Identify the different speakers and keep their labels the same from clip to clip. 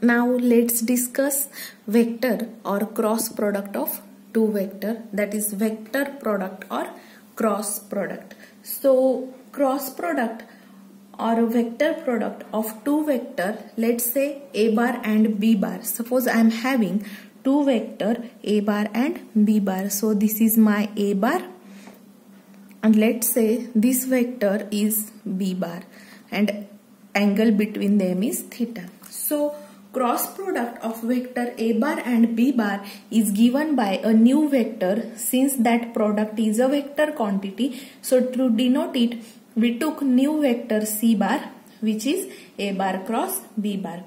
Speaker 1: Now let's discuss vector or cross product of two vector, that is vector product or cross product. So cross product or vector product of two vector, let's say a bar and b bar. Suppose I am having two vector a bar and b bar. So this is my a bar and let's say this vector is b bar and angle between them is theta. So cross product of vector a bar and b bar is given by a new vector since that product is a vector quantity. So to denote it, we took new vector c bar, which is a bar cross b bar.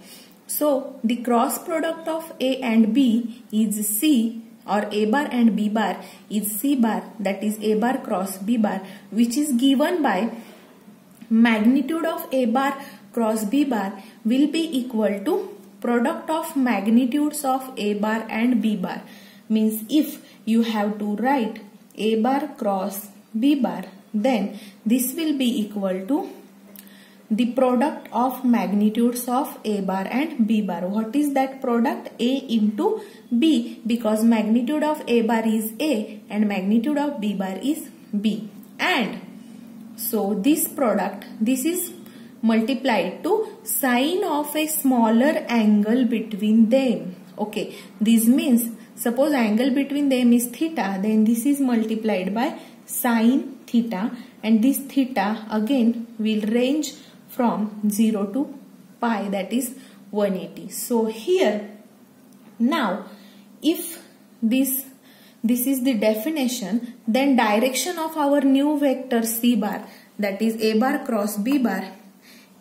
Speaker 1: So the cross product of a and b is c, or a bar and b bar is c bar, that is a bar cross b bar, which is given by magnitude of a bar cross b bar will be equal to product of magnitudes of a bar and b bar. Means if you have to write a bar cross b bar, then this will be equal to the product of magnitudes of a bar and b bar. What is that product? A into b, because magnitude of a bar is a and magnitude of b bar is b. And so this product, this is multiplied to sine of a smaller angle between them. Okay, this means suppose angle between them is theta, then this is multiplied by sine theta, and this theta again will range from 0 to pi, that is 180. So here now if this is the definition, then direction of our new vector c bar, that is a bar cross b bar,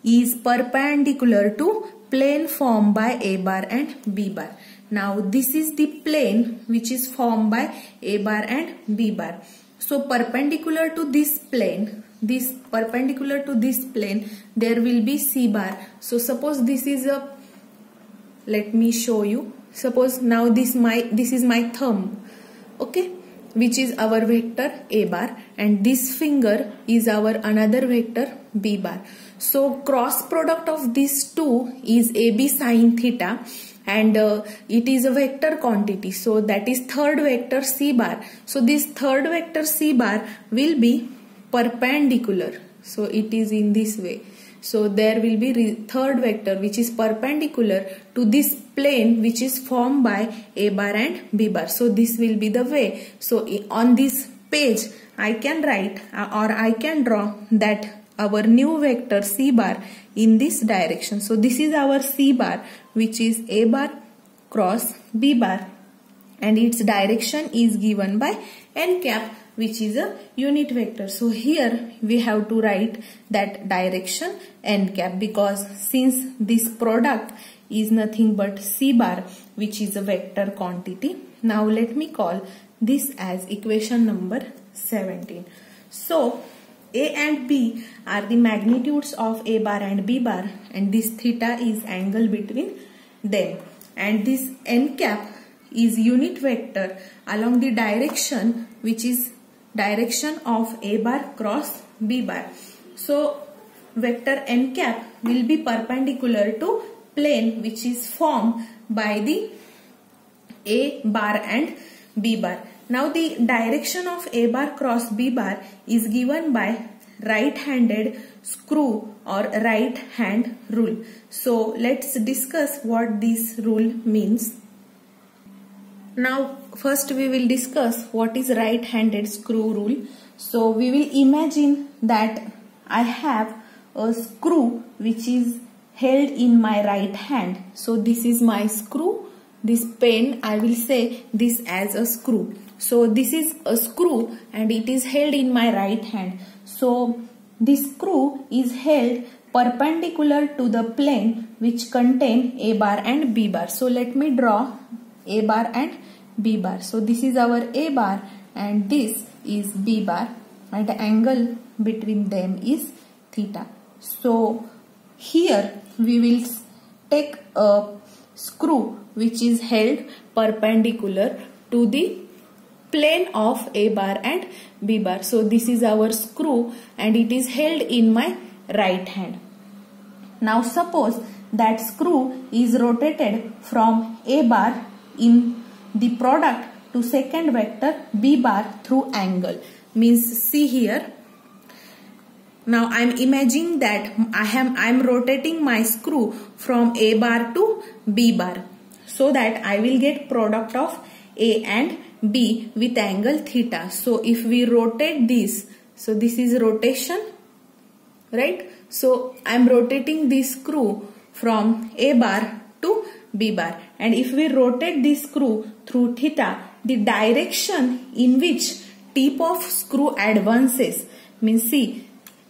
Speaker 1: is perpendicular to plane formed by a bar and b bar. Now this is the plane which is formed by a bar and b bar. So perpendicular to this plane, there will be c bar. So suppose this is a, let me show you. Suppose now this is my thumb, okay, which is our vector a bar, and this finger is our another vector b bar. So cross product of these two is ab sine theta, and it is a vector quantity, so that is third vector c bar. So this third vector c bar will be perpendicular, so it is in this way. So there will be third vector which is perpendicular to this plane which is formed by a bar and b bar. So this will be the way. So on this page I can write or I can draw that our new vector c bar in this direction. So this is our c bar, which is a bar cross b bar, and its direction is given by n cap, which is a unit vector. So here we have to write that direction n cap, because since this product is nothing but c bar, which is a vector quantity. Now let me call this as equation number 17. So a and b are the magnitudes of a bar and b bar, and this theta is angle between them, and this n cap is unit vector along the direction which is direction of a bar cross b bar. So vector n cap will be perpendicular to plane which is formed by the a bar and b bar. Now the direction of a bar cross b bar is given by right-handed screw or right hand rule. So let's discuss what this rule means. Now first we will discuss what is right-handed screw rule. So we will imagine that I have a screw which is held in my right hand. So this is my screw. This pen, I will say this as a screw. So this is a screw and it is held in my right hand. So this screw is held perpendicular to the plane which contain a bar and b bar. So let me draw a bar and b bar. So this is our a bar and this is b bar, and the angle between them is theta. So here we will take a screw which is held perpendicular to the plane of a bar and b bar. So this is our screw and it is held in my right hand. Now suppose that screw is rotated from A bar in the product to second vector B bar through angle. Means see here. Now I am imagining that I am rotating my screw from A bar to B bar, so that I will get product of A and B with angle theta. So if we rotate this, so this is rotation, right? So I am rotating this screw from A bar to B bar, and if we rotate this screw through theta, the direction in which tip of screw advances, means see,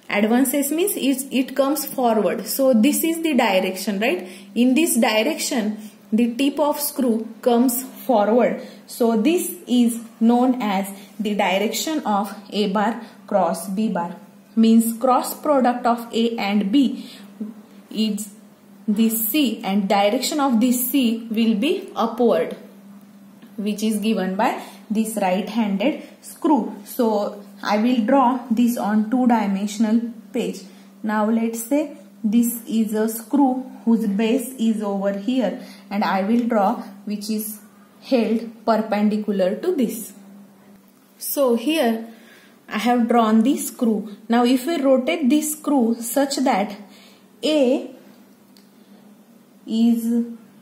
Speaker 1: advances means it comes forward. So this is the direction, right? In this direction, the tip of screw comes forward. So this is known as the direction of A bar cross B bar. Means cross product of A and B is this C, and direction of this C will be upward, which is given by this right-handed screw. So I will draw this on two-dimensional page. Now let's say this is a screw whose base is over here, and I will draw which is held perpendicular to this. So here I have drawn this screw. Now if we rotate this screw such that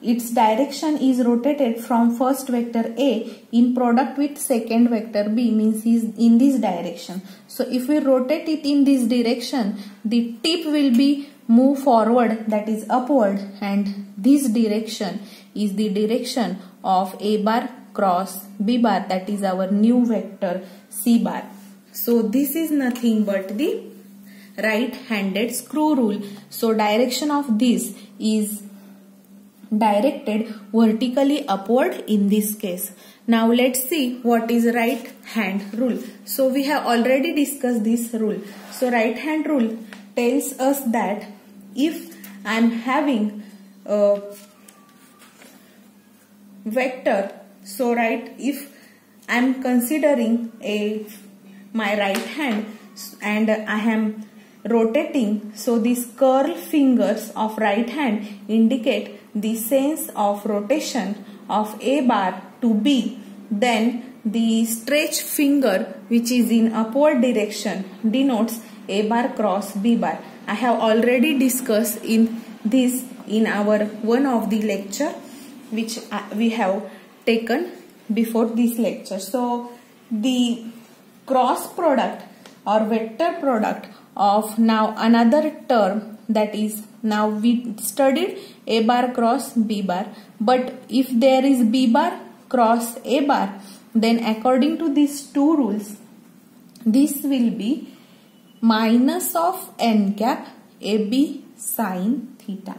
Speaker 1: its direction is rotated from first vector A in product with second vector B, means is in this direction. So if we rotate it in this direction, the tip will be move forward, that is upward, and this direction is the direction of A bar cross B bar, that is our new vector C bar. So this is nothing but the right-handed screw rule. So direction of this is directed vertically upward in this case. Now let's see what is right hand rule. So we have already discussed this rule. So right hand rule tells us that if I am having a vector, so right, if I am considering my right hand and I am rotating, so these curl fingers of right hand indicate the sense of rotation of A bar to B. Then the stretch finger, which is in upward direction, denotes A bar cross B bar. I have already discussed in this in our one of the lecture which we have taken before this lecture. So the cross product or vector product of now another term, that is, now we studied A bar cross B bar, but if there is B bar cross A bar, then according to these two rules, this will be minus of n cap AB sin theta.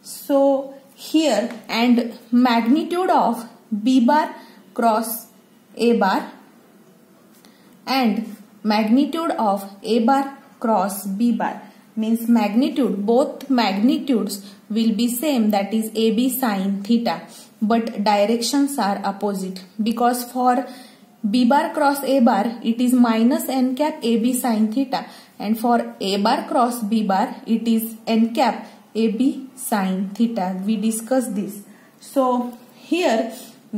Speaker 1: So here, and magnitude of B bar cross A bar and magnitude of A bar cross B bar, means magnitude, both magnitudes will be same, that is AB sin theta, but directions are opposite, because for B bar cross A bar it is minus n cap AB sin theta, and for A bar cross B bar it is n cap AB sin theta. We discussed this. So here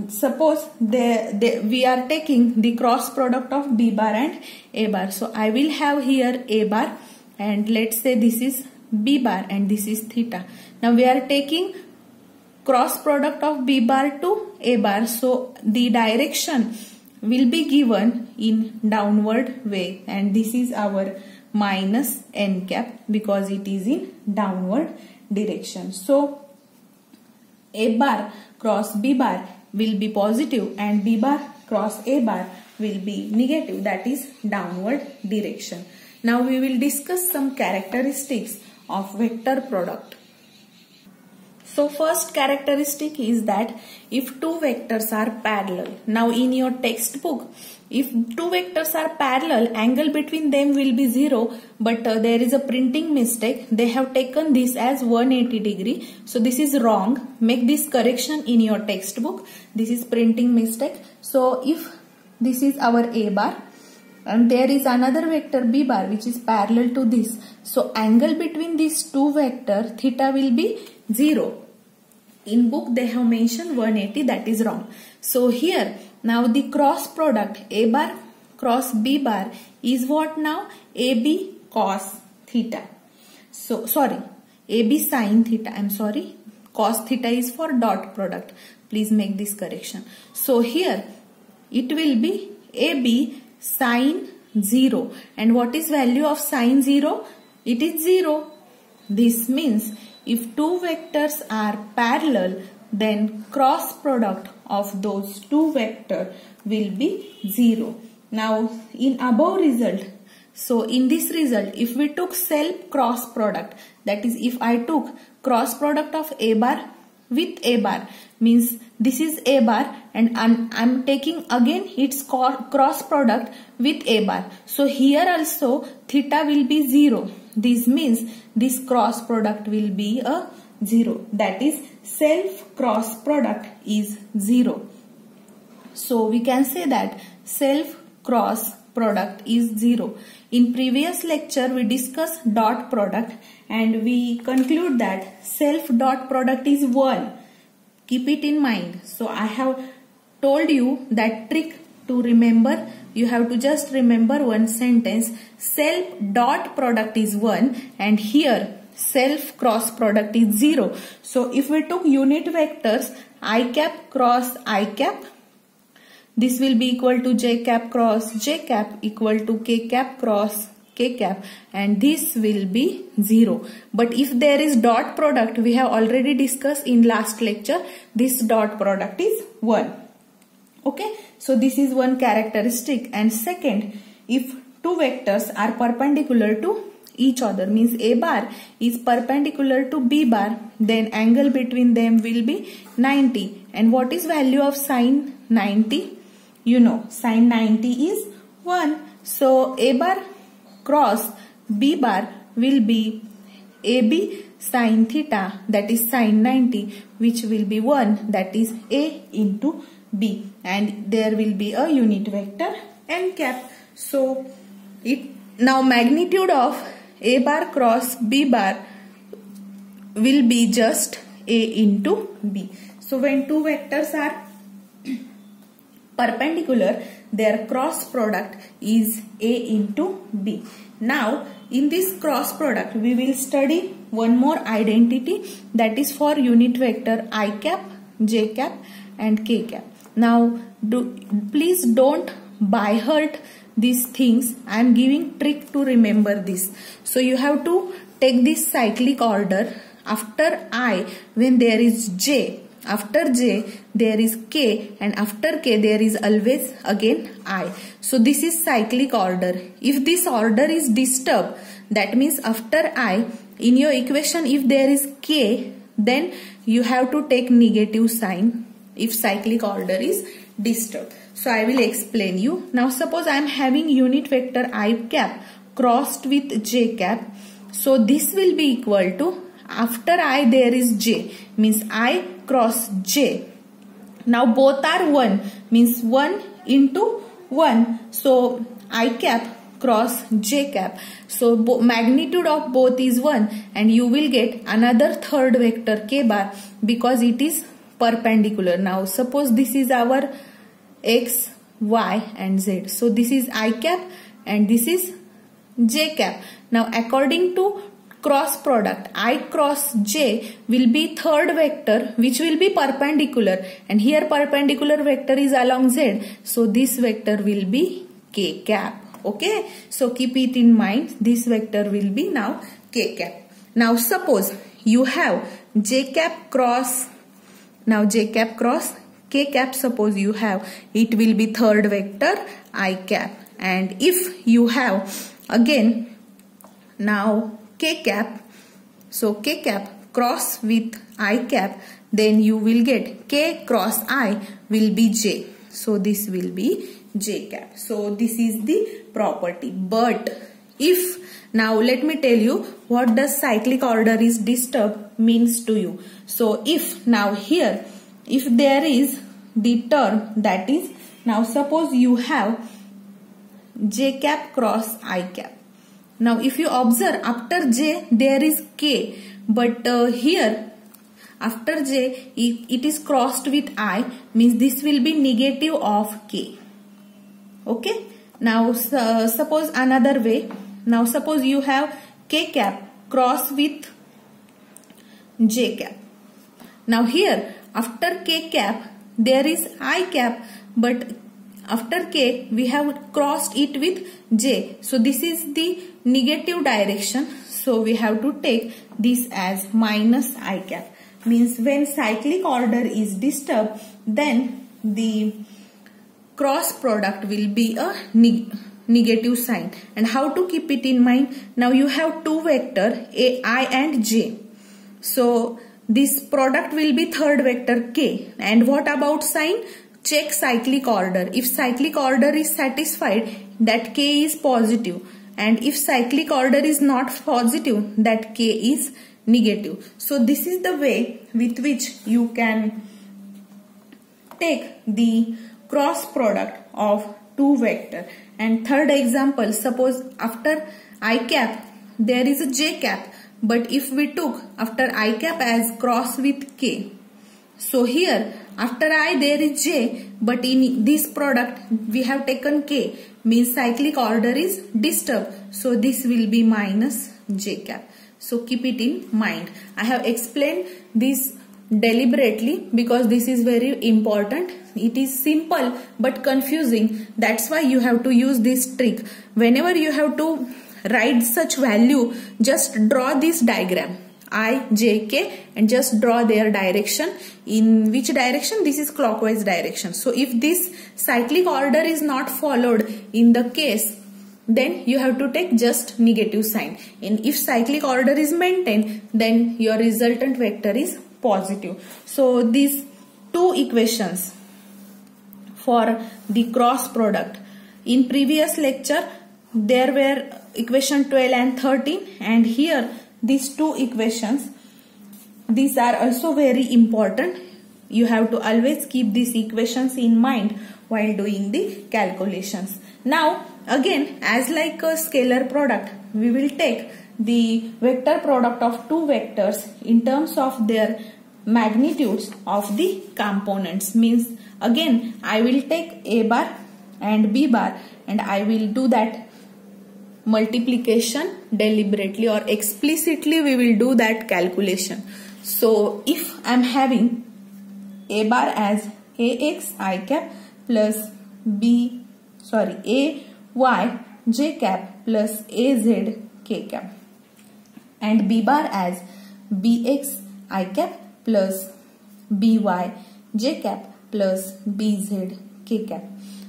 Speaker 1: suppose we are taking the cross product of B bar and A bar. So I will have here A bar, and let's say this is B bar and this is theta. Now we are taking cross product of B bar to A bar. So the direction will be given in downward way, and this is our minus n cap because it is in downward direction. So A bar cross B bar will be positive and B bar cross A bar will be negative, that is downward direction. Now we will discuss some characteristics of vector product. So first characteristic is that if two vectors are parallel. Now in your textbook, if two vectors are parallel, angle between them will be 0, but there is a printing mistake. They have taken this as 180 degree. So this is wrong. Make this correction in your textbook. This is printing mistake. So if this is our A bar and there is another vector b bar which is parallel to this. So angle between these two vector theta will be 0. In book they have mentioned 180, that is wrong. So here now the cross product a bar cross b bar is what now? AB cos theta. So sorry, AB sin theta. I'm sorry, cos theta is for dot product. Please make this correction. So here it will be AB sin 0. And what is value of sin 0? It is 0. This means if two vectors are parallel, then cross product of those two vectors will be 0. Now in above result, so in this result, if we took self cross product, that is if I took cross product of a bar with a bar, means this is a bar and I'm taking again its cross product with a bar. So here also theta will be 0. This means this cross product will be a 0. That is self cross product is 0. So we can say that self cross product is 0. In previous lecture we discussed dot product and we conclude that self dot product is 1. Keep it in mind. So I have told you that trick to remember. You have to just remember one sentence. Self dot product is 1 and here self cross product is 0. So if we took unit vectors I cap cross I cap, this will be equal to j cap cross j cap equal to k cap cross k cap, and this will be 0. But if there is dot product, we have already discussed in last lecture, this dot product is 1. Okay, so this is one characteristic. And second, if two vectors are perpendicular to each other, means a bar is perpendicular to b bar, then angle between them will be 90. And what is value of sin 90? You know, sin 90 is 1. So a bar cross b bar will be AB sin theta, that is sin 90, which will be 1, that is A into B, and there will be a unit vector n cap. So it now magnitude of a bar cross b bar will be just A into B. So when two vectors are perpendicular, their cross product is A into B. Now in this cross product we will study one more identity, that is for unit vector I cap, j cap and k cap. Now please don't by heart these things. I am giving trick to remember this. So you have to take this cyclic order. After I, when there is j, after j there is k, and after k there is always again I. So this is cyclic order. If this order is disturbed, that means after I in your equation if there is k, then you have to take negative sign if cyclic order is disturbed. So I will explain you. Now suppose I am having unit vector I cap crossed with j cap. So this will be equal to, after I there is j, means I cross j. Now both are 1, means 1 into 1. So I cap cross j cap. So magnitude of both is 1, and you will get another third vector k bar because it is perpendicular. Now suppose this is our x, y and z. So this is I cap and this is j cap. Now according to cross product, I cross j will be third vector which will be perpendicular, and here perpendicular vector is along z. So this vector will be k cap. Okay, so keep it in mind. This vector will be now k cap. Now suppose you have j cap cross, now j cap cross k cap, suppose you have, it will be third vector I cap. And if you have again now k cap, so k cap cross with I cap, then you will get k cross I will be j. So this will be j cap. So this is the property. But if, now let me tell you what does cyclic order is disturbed means to you. So if now here, if there is the term, that is, now suppose you have j cap cross I cap. Now if you observe, after j there is k, but here after j it is crossed with I, means this will be negative of k. Okay. Now suppose another way. Now suppose you have k cap cross with j cap. Now here after k cap there is I cap, but after k we have crossed it with j. So this is the negative direction. So we have to take this as minus I cap. Means when cyclic order is disturbed, then the cross product will be a negative sign. And how to keep it in mind? Now you have two vector I and j. So this product will be third vector k. And what about sign? Check cyclic order. If cyclic order is satisfied, that k is positive. And if cyclic order is not positive, that k is negative. So this is the way with which you can take the cross product of two vector. And third example, suppose after I cap there is a j cap, but if we took after I cap as cross with k, so here after I there is j, but in this product we have taken k, means cyclic order is disturbed. So this will be minus j cap. So keep it in mind. I have explained this deliberately because this is very important. It is simple but confusing. That's why you have to use this trick. Whenever you have to write such value, just draw this diagram I, j, k, and just draw their direction. In which direction? This is clockwise direction. So if this cyclic order is not followed in the case, then you have to take just negative sign. And if cyclic order is maintained, then your resultant vector is positive. So these two equations for the cross product. In previous lecture there were equation 12 and 13, and here these two equations, these are also very important. You have to always keep these equations in mind while doing the calculations. Now again, as like a scalar product, we will take the vector product of two vectors in terms of their magnitudes of the components. Means again I will take a bar and b bar, and I will do that multiplication deliberately or explicitly. We will do that calculation. So if I am having a bar as ax I cap plus ay j cap plus az k cap, and b bar as bx I cap plus by j cap plus bz k cap.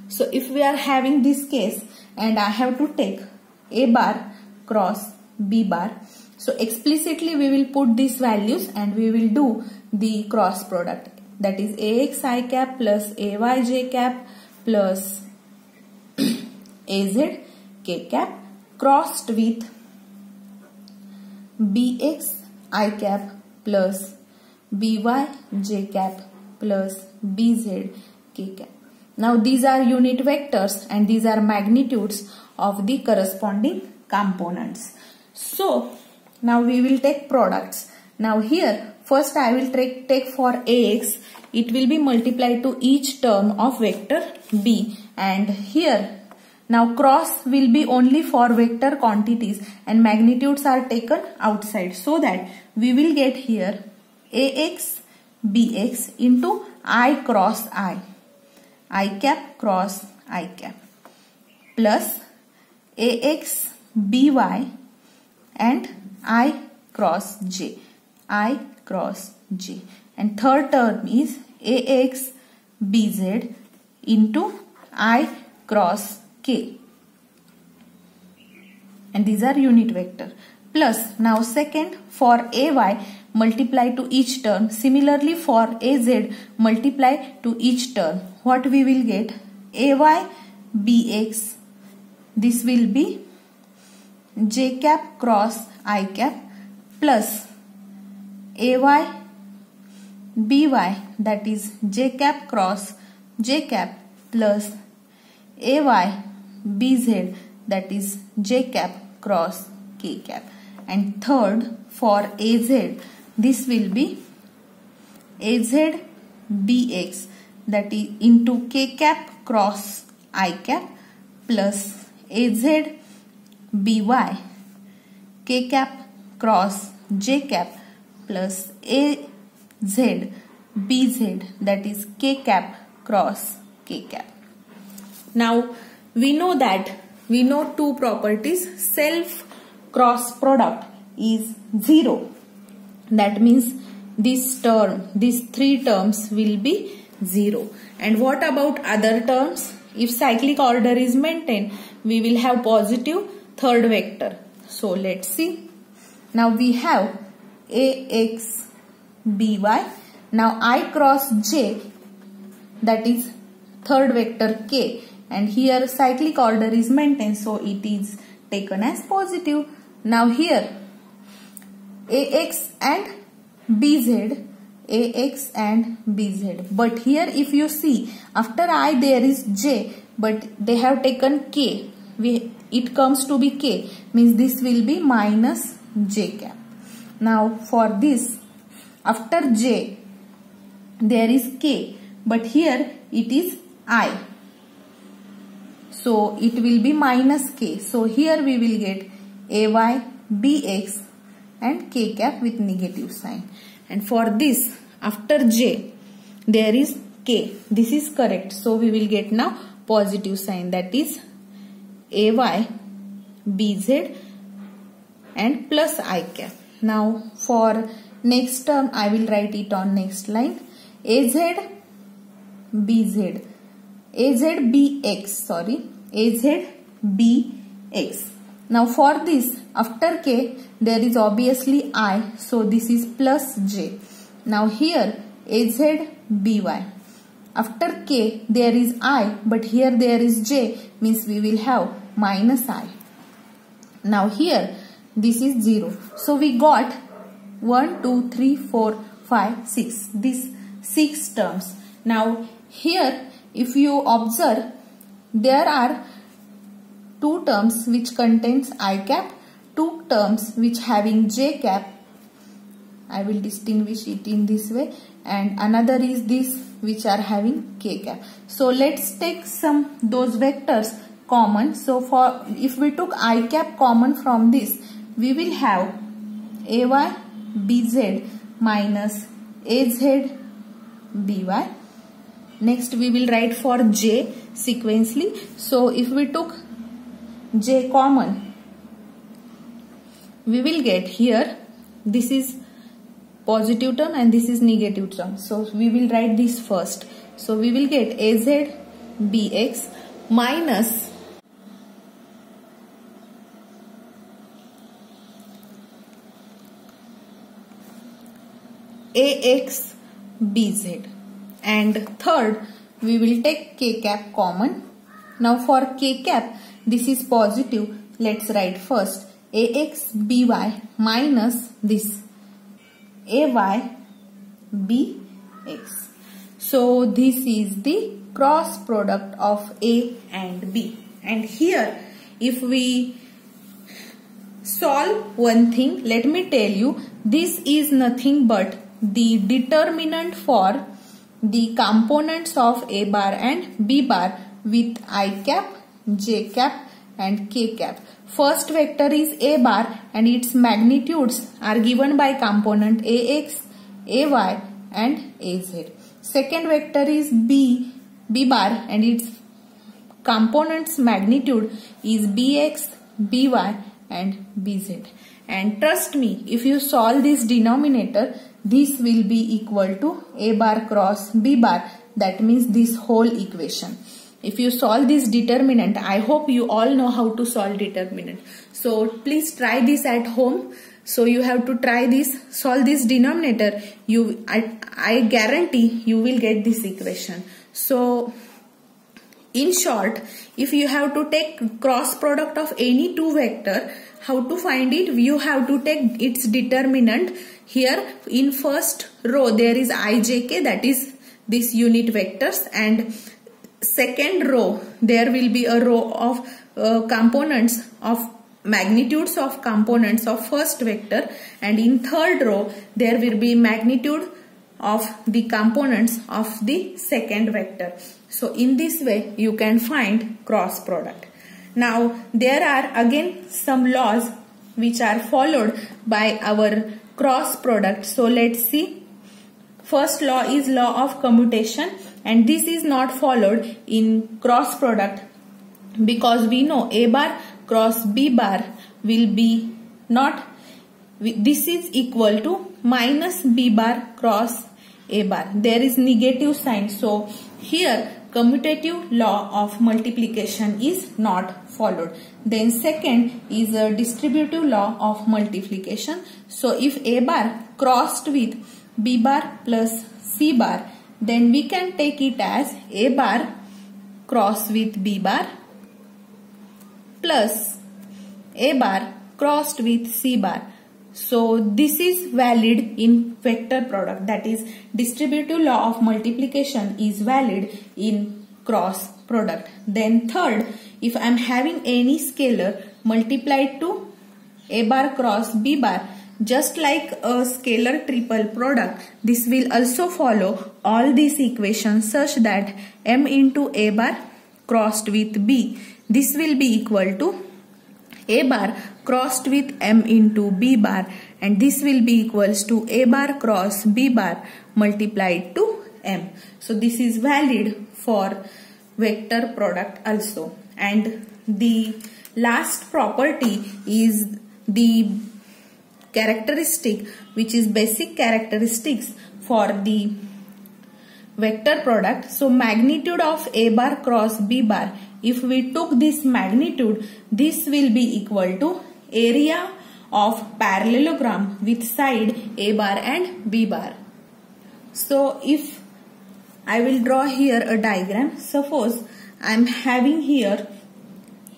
Speaker 1: So if we are having this case and I have to take a bar cross b bar, so explicitly we will put these values and we will do the cross product, that is ax I cap plus ay j cap plus az k cap crossed with bx I cap plus by j cap plus bz k cap. Now these are unit vectors and these are magnitudes of the corresponding components. So now we will take products. Now here first I will take for ax, it will be multiplied to each term of vector b, and here now cross will be only for vector quantities and magnitudes are taken outside, so that we will get here ax bx into I cross I cap cross I cap, plus ax by and I cross j, and third term is ax bz into I cross k, and these are unit vector. Plus now second for ay multiply to each term, similarly for az multiply to each term. What we will get? Ay bx, this will be j cap cross I cap plus ay by, that is j cap cross j cap plus ay bz, that is j cap cross k cap. And third, for az, this will be az bx, that is into k cap cross I cap plus az by k cap cross j cap plus az bz, that is k cap cross k cap. Now we know two properties. Self cross product is 0. That means this term, these three terms will be 0. And what about other terms? If cyclic order is maintained, we will have positive third vector. So let's see. Now we have ax by. Now I cross j, that is third vector k, and here cyclic order is maintained, so it is taken as positive. Now here ax and bz, but here if you see, after I there is j, but they have taken k, it comes to be k, means this will be minus j cap. Now for this, after j there is k, but here it is I, so it will be minus k. So here we will get ay bx and k cap with negative sign. And for this, after j there is k, this is correct, so we will get now positive sign, that is ay bz and plus I cap. Now for next term, I will write it on next line. az bx, Now for this, after k there is obviously I, so this is plus j. Now here az by, after k there is I, but here there is j, means we will have minus I. Now here this is 0. So we got 1, 2, 3, 4, 5, 6. These 6 terms. Now here if you observe, there are 2 terms which contains I cap, 2 terms which having j cap. I will distinguish it in this way, and another is this which are having k cap. So let's take some those vectors common. So for if we took I cap common from this, we will have ay bz minus az by. Next we will write for j sequentially. So if we took j common, we will get here, this is positive term and this is negative term. So we will write this first. So we will get az bx minus ax bz, and third we will take k cap common. Now for k cap, this is positive. Let's write first ax by minus this ay bx. So this is the cross product of A and B. And here if we solve one thing, let me tell you, this is nothing but the determinant for the components of A bar and B bar with I cap, J cap and K cap. First vector is A bar and its magnitudes are given by component AX, AY and AZ. Second vector is B bar and its components magnitude is BX, BY and BZ. And trust me, if you solve this denominator, this will be equal to A bar cross B bar. That means this whole equation. If you solve this determinant, I hope you all know how to solve determinant. So please try this at home. So you have to try this, solve this denominator. I guarantee you will get this equation. So in short, if you have to take cross product of any two vector, how to find it? You have to take its determinant. Here in first row there is ijk, that is this unit vectors, and second row there will be a row of components of magnitudes of components of first vector, and in third row there will be magnitude of the components of the second vector. So in this way you can find cross product. Now there are again some laws which are followed by our cross product. So let's see. First law is law of commutation, and this is not followed in cross product because we know A bar cross B bar will be not, this is equal to minus B bar cross A bar. There is negative sign. So here commutative law of multiplication is not followed. Then second is a distributive law of multiplication. So if A bar crossed with B bar plus C bar, then we can take it as A bar cross with B bar plus A bar crossed with C bar. So this is valid in vector product, that is distributive law of multiplication is valid in cross product. Then third, if I am having any scalar multiplied to A bar cross B bar, just like a scalar triple product, this will also follow all these equations such that M into A bar crossed with B, this will be equal to A bar crossed with M into B bar, and this will be equals to A bar cross B bar multiplied to M. So this is valid for vector product also. And the last property is the characteristic which is basic characteristics for the vector product. So magnitude of A bar cross B bar, if we took this magnitude, this will be equal to area of parallelogram with side A bar and B bar. So if I will draw here a diagram, suppose I am having here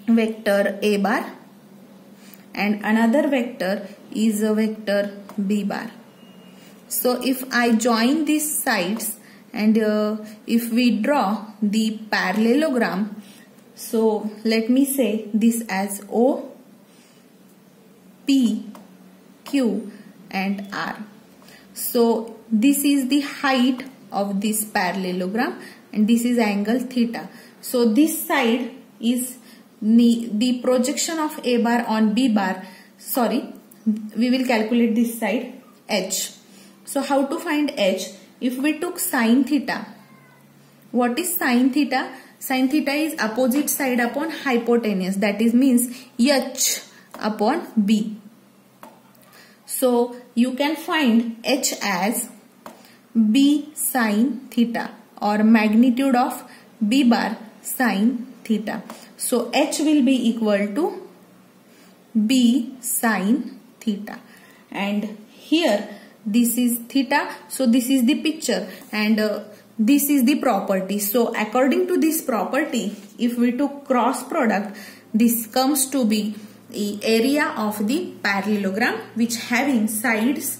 Speaker 1: vector A bar and another vector is a vector B bar. So if I join these sides and if we draw the parallelogram, so let me say this as O, P, Q and R. So this is the height of this parallelogram and this is angle theta. So this side is the projection of A bar on B bar. Sorry, we will calculate this side H. So how to find H? If we took sine theta, what is sine theta? Sine theta is opposite side upon hypotenuse, that is means H upon B. So you can find H as B sine theta or magnitude of B bar sine theta. So H will be equal to B sine theta, and here this is theta, so this is the picture and this is the property. So according to this property, if we took cross product, this comes to be the area of the parallelogram which having sides,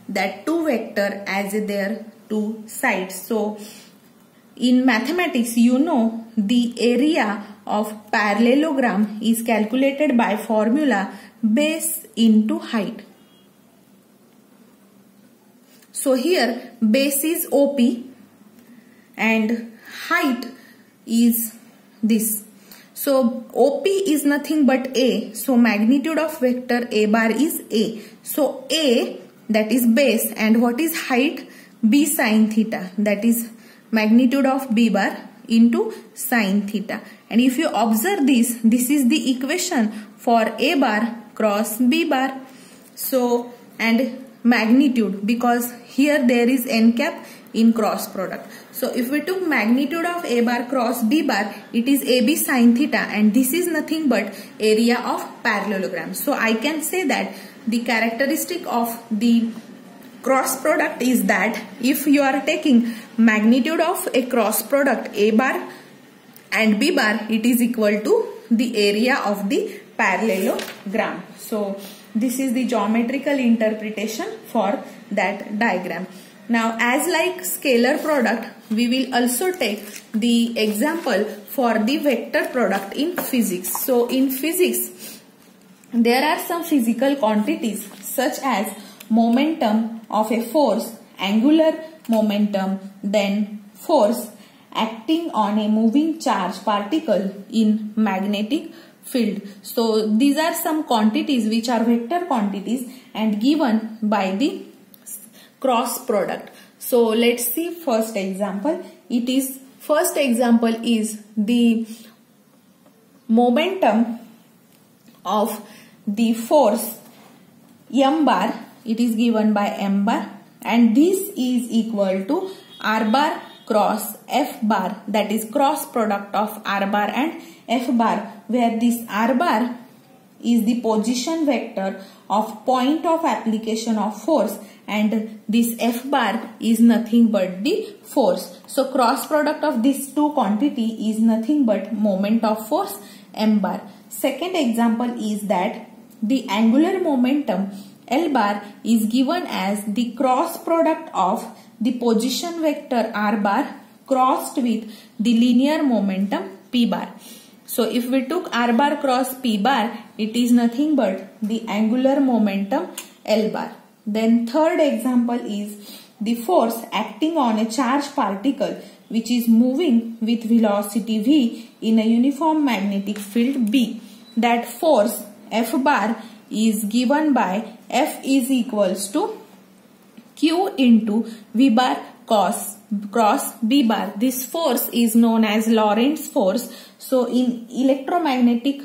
Speaker 1: that two vector as their two sides. So in mathematics, you know the area of parallelogram is calculated by formula base into height. So here base is OP and height is this. So OP is nothing but A. So magnitude of vector A bar is A. So A, that is base, and what is height? B sine theta, that is magnitude of B bar into sine theta. And if you observe this, this is the equation for A bar cross B bar. So and magnitude, because here there is n cap in cross product. So if we took magnitude of A bar cross B bar, it is AB sine theta, and this is nothing but area of parallelogram. So I can say that the characteristic of the cross product is that if you are taking magnitude of a cross product A bar and B bar, it is equal to the area of the parallelogram. So this is the geometrical interpretation for that diagram. Now, as like scalar product, we will also take the example for the vector product in physics. So, in physics, there are some physical quantities such as momentum of a force, angular momentum, then force acting on a moving charge particle in magnetic field. So, these are some quantities which are vector quantities and given by the cross product. So let's see first example. First example is the momentum of the force m bar. It is given by m bar, and this is equal to r bar cross f bar, that is cross product of r bar and f bar, where this r bar is the position vector of point of application of force and this f bar is nothing but the force. So cross product of these two quantity is nothing but moment of force m bar. Second example is that the angular momentum L bar is given as the cross product of the position vector r bar crossed with the linear momentum p bar. So if we took r bar cross p bar, it is nothing but the angular momentum L bar. Then third example is the force acting on a charged particle which is moving with velocity v in a uniform magnetic field B. That force F bar is given by F is equals to Q into V bar cross B bar. This force is known as Lorentz force. So in electromagnetic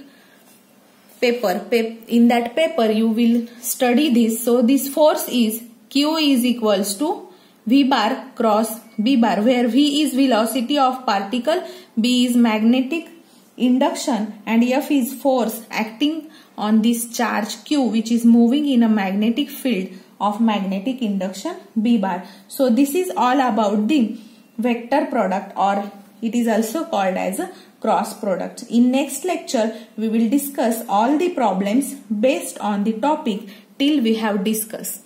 Speaker 1: paper, in that paper you will study this. So this force is Q is equals to V bar cross B bar, where V is velocity of particle, B is magnetic induction and F is force acting on this charge Q which is moving in a magnetic field of magnetic induction B bar. So this is all about the vector product, or it is also called as a cross product. In next lecture, we will discuss all the problems based on the topic till we have discussed.